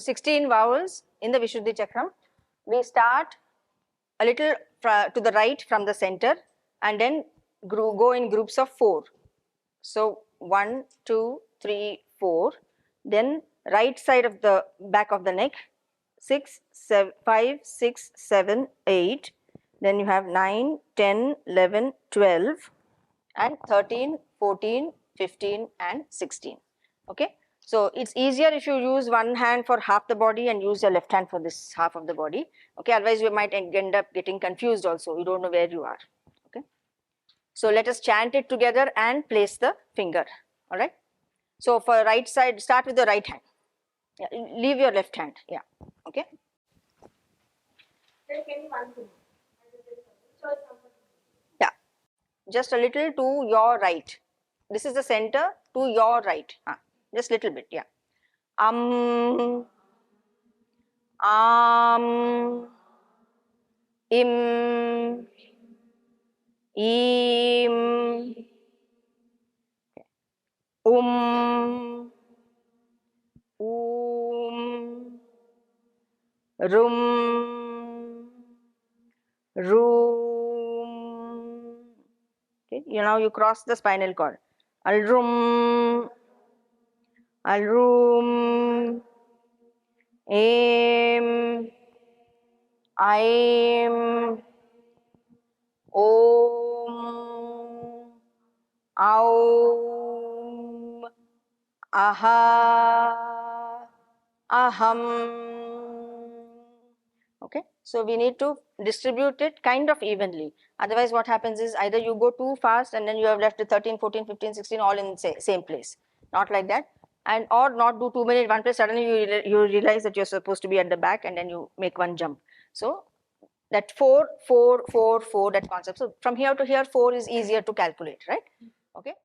16 vowels in the Vishuddhi Chakram. We start a little to the right from the center and then go in groups of 4. So 1, 2, 3, 4. Then right side of the back of the neck, 6, 7, 5, 6, 7, 8. Then you have 9, 10, 11, 12 and 13, 14, 15 and 16. Okay. So it's easier if you use one hand for half the body and use your left hand for this half of the body. Okay. Otherwise you might end up getting confused also. You don't know where you are. Okay. So let us chant it together and place the finger. All right. So for right side, start with the right hand. Yeah. Leave your left hand. Yeah. Okay. Yeah. Just a little to your right. This is the center, to your right. Just little bit. Yeah. Am, im, im, rum, room. Okay, now you cross the spinal cord. Al room, aim, aim, om, aum, aha, aham. Okay, so we need to distribute it kind of evenly. Otherwise what happens is either you go too fast and then you have left the 13, 14, 15, 16 all in the same place. Not like that. And or not do too many in one place, suddenly you realize that you're supposed to be at the back and then you make one jump. So that 4, 4, 4, 4, that concept. So from here to here 4 is easier to calculate, right? Okay.